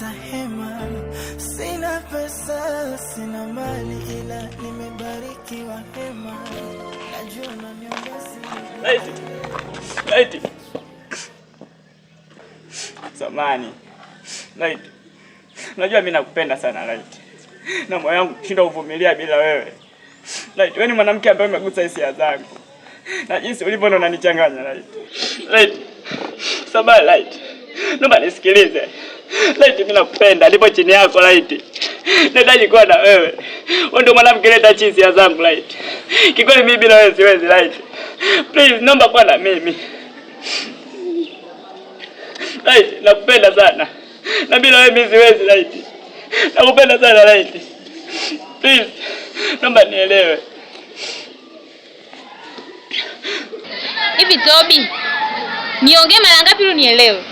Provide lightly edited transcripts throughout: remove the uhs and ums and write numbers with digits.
nimepata hema. Sina pesa, sina mali, ila nimebarikiwa hema. Najua unaniongoza. Laiti. Samani. Laiti. Unajua mimi nakupenda sana Laiti. Na moyo wangu shindwa kuvumilia bila wewe. Laiti, wewe ni mwanamke ambaye umegusa hisia zangu. Na jinsi ulivyo ndo unanichanganya Laiti. Laiti. Samani Laiti. Naomba nisikilize. Laiti, mimi nakupenda, nipo chini yako Laiti. Nahitaji kuwa na wewe. Wewe ndio mwanamke leta chizi ya zangu Laiti. Kikweli mimi bila wewe siwezi Laiti. Please, naomba kuwa na mimi. Laiti, nakupenda sana. Na bila wewe mimi siwezi Laiti. Nakupenda sana Laiti. Please, naomba nielewe. Hivi Toby, niongee mara ngapi ili unielewe?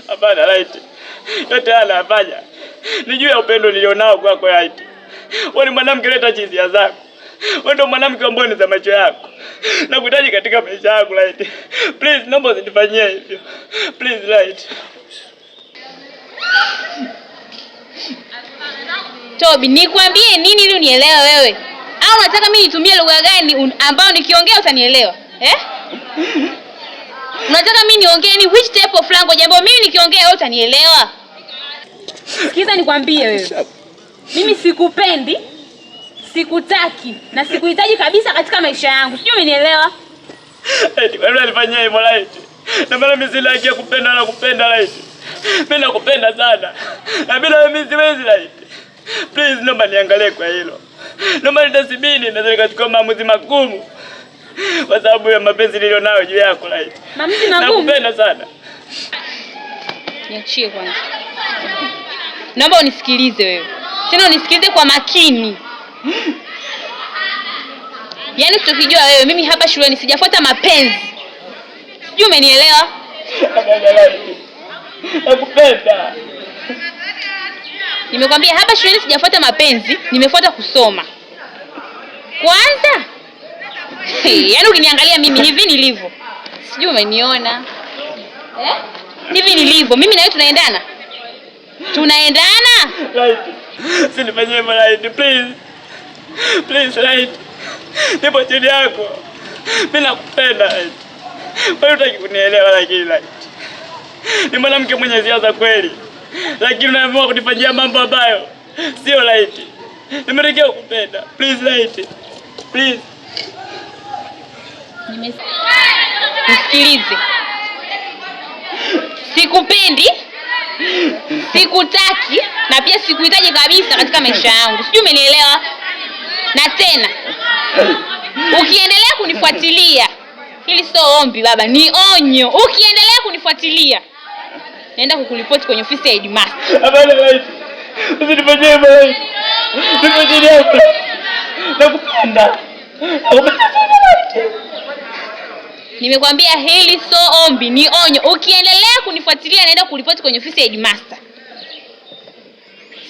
Hapana Laiti. Yote haya nafanya nijue ya upendo nilionao kwako Laiti. Wewe ni mwanamke leta chizi ya zako. Wewe ndio mwanamke ambaye ni za macho yako. Nakuhitaji katika maisha yangu Laiti. Please, naomba usinifanyie hivyo. Please Laiti. Toby, nikwambie nini ili unielewe wewe? Au unataka mimi nitumie lugha gani ambayo nikiongea utanielewa? Unataka mimi niongee ni which type of language ambayo mimi nikiongea wewe utanielewa? Sikiza nikwambie wewe. Mimi sikupendi, sikutaki na sikuhitaji kabisa katika maisha yangu. Sijui umenielewa? Eti wewe unanifanyia hivyo Laiti. Na maana mimi sina haki ya kupenda na kupenda Laiti. Mimi nakupenda sana. Na bila wewe mimi siwezi Laiti. Please, naomba niangalie kwa hilo. Naomba nitathmini na katika maamuzi magumu. Kwa sababu ya mapenzi nilionayo juu yako Laiti. Maamuzi magumu? Nakupenda sana. Niachie kwanza. Naomba unisikilize wewe. Tena unisikilize kwa makini. Yaani utakijua wewe, mimi hapa shuleni sijafuata mapenzi. Sijui umenielewa? Nakupenda. Nimekwambia hapa shuleni sijafuata mapenzi, nimefuata kusoma. Kwanza? Yaani ukiniangalia mimi hivi nilivyo. Sijui umeniona. Hivi nilivyo, mimi na wewe tunaendana? Tunaendana? Laiti. Usinifanyie hivyo Laiti, please. Please Laiti. Nipo chini yako. Mimi nakupenda Laiti. Wewe unataka kunielewa lakini Laiti. Ni mwanamke mwenye hisia kweli. Lakini unaamua kunifanyia mambo ambayo sio Laiti. Nimerekea kukupenda. Please Laiti. Please. Nisikilize. Sikupendi, sikutaki na pia sikuhitaji kabisa katika maisha yangu. Sijui umenielewa? Na tena ukiendelea kunifuatilia, hili sio ombi baba, ni onyo. Ukiendelea kunifuatilia, naenda kukuripoti kwenye ofisi ya headmaster. Hapana Laiti. Usinifanyie hivyo Laiti. Nipo chini yako. Nakupenda. Nimekwambia hili sio ombi, ni onyo. Ukiendelea kunifuatilia naenda kuripoti kwenye ofisi ya headmaster.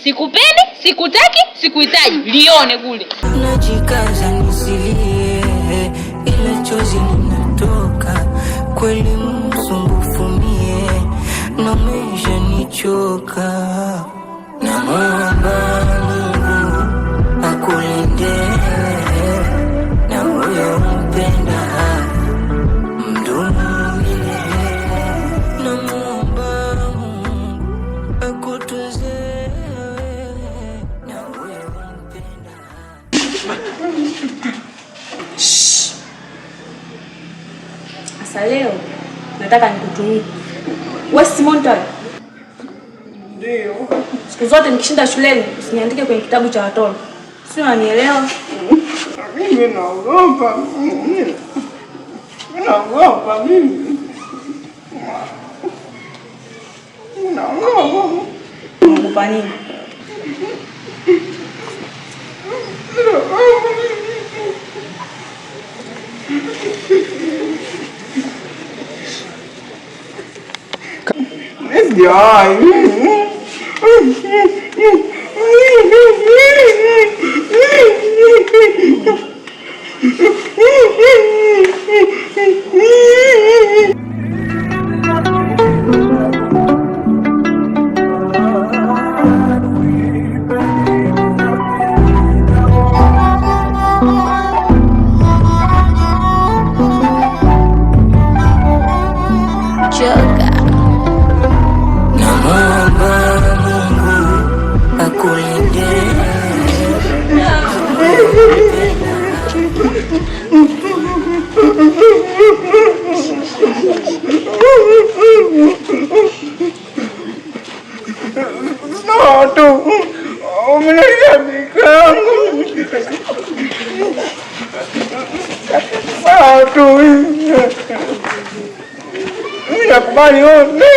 Sikupendi, sikutaki, sikuhitaji. Lione kule. Najikaza nisilie, ila chozi linatoka. Kweli msumbufu mie, na maisha nichoka. Naomba Mungu akulinde, na huyo mpenda mdumile. Naomba Mungu akutunze, na huyo mpenda. Sasa leo nataka nikutumie. Wewe Simon Toy? Ndio. Siku zote nikishinda shuleni usiniandike kwenye kitabu cha watoto. Si unanielewa? Mimi naogopa. Naogopa mimi. Naogopa. Unaogopa nini? sawa tu. Mimi nakubali wote.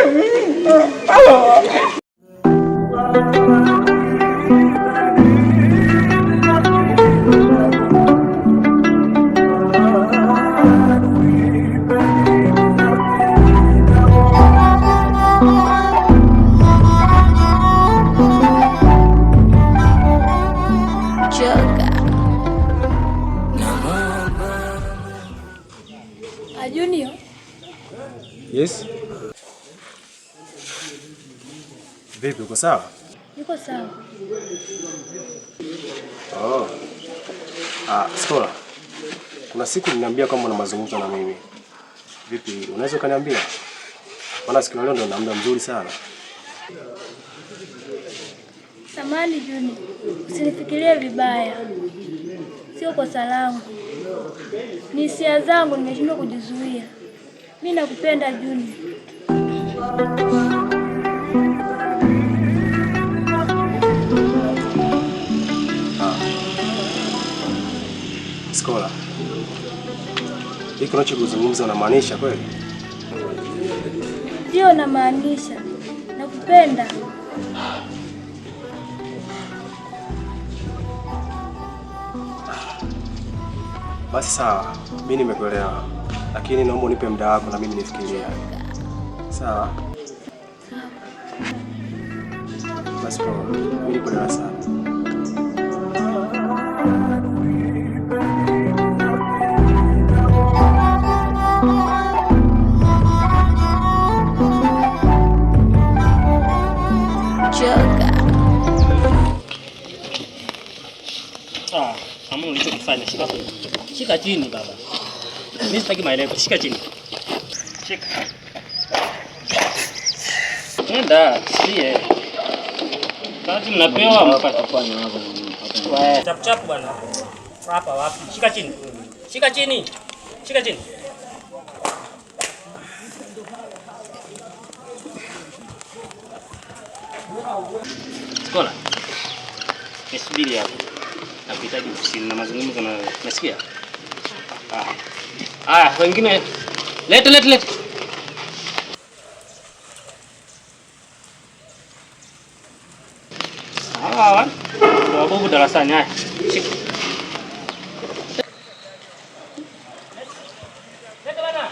Junior. Yes. Vipi, uko sawa? Niko sawa. Oh. Skola. Kuna siku niliambia kwamba una mazungumzo na mimi. Vipi, unaweza kaniambia? Maana siku leo ndo na muda mzuri sana. Samahani Junior. Usinifikirie vibaya. Sio kosa langu. Ni hisia zangu nimeshindwa kujizuia. Mimi nakupenda Junior. Skola. Hiki unachozungumza unamaanisha kweli? Ndio namaanisha. Nakupenda. Basi sawa, mimi nimekuelewa. Lakini naomba unipe muda wako na mimi nifikirie. Sawa? Basi poa. Mimi nipo darasani. Kama ulichokifanya shika chini baba. Mimi sitaki maelezo, shika chini. Shika. Nenda, sie. Kazi mnapewa mpaka kufanya hapo. Wewe chap chap bwana. Hapa wapi? Shika chini. Shika chini. Shika chini. Skola. Nisubiri hapo. Nakuhitaji ofisini na mazungumzo na nasikia. Wengine lete. Ndio wabovu darasani haya. Shika. Lete bana.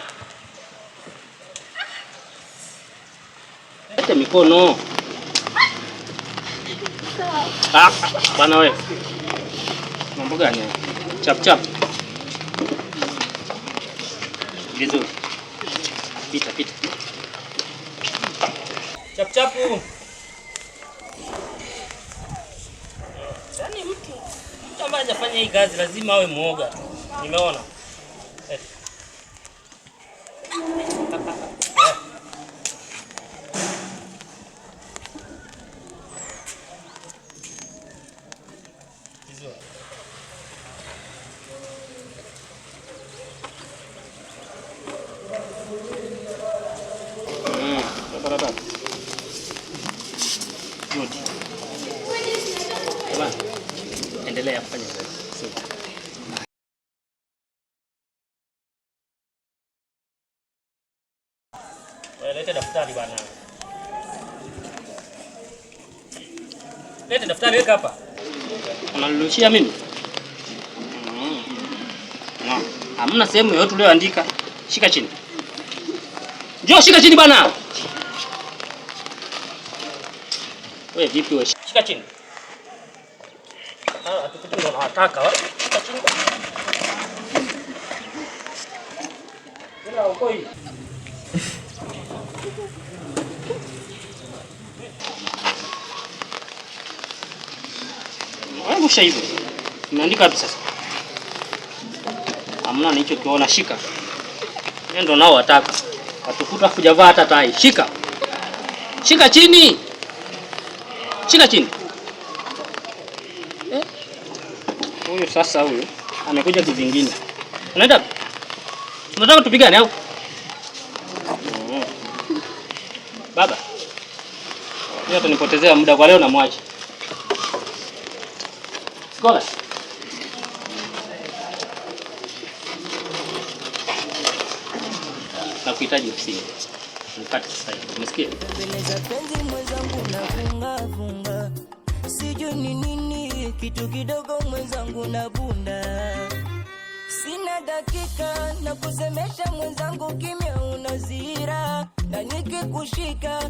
Lete mikono. Bana wewe. Mambo gani? Chap. Vizuri. Pita. Chap. Yaani mtu ambaye anafanya hii kazi lazima awe muoga. Nimeona. Vizuri. Good. Kama endelea kufanya kazi. Leta daftari bwana. Leta daftari weka hapa. Unanirushia mimi? No. Hamna sehemu yoyote ulioandika. Shika chini. Njoo shika chini bwana. Wewe vipi wewe? Shika chini. Atukutu ndo nataka wa. Shika chini. Bila uko hivi. Wewe shaibu. Nimeandika wapi sasa? Hamna nilichokiona, shika. Yeye ndo nao wataka. Atukuta kujavaa hata tai. Shika. Shika chini. Shika chini. Huyu sasa huyu amekuja kivingine. Unaenda? Unataka tupigane au? Baba. Yeye atanipotezea muda kwa leo na mwache. Skola. na kuhitaji ofisini. Nipate sasa hivi. Umesikia? Mbeleza penzi mwenzangu na funga. Sijui ni nini kitu kidogo mwenzangu na bunda. Sina dakika na kusemesha mwenzangu kimya unazira. Na nikikushika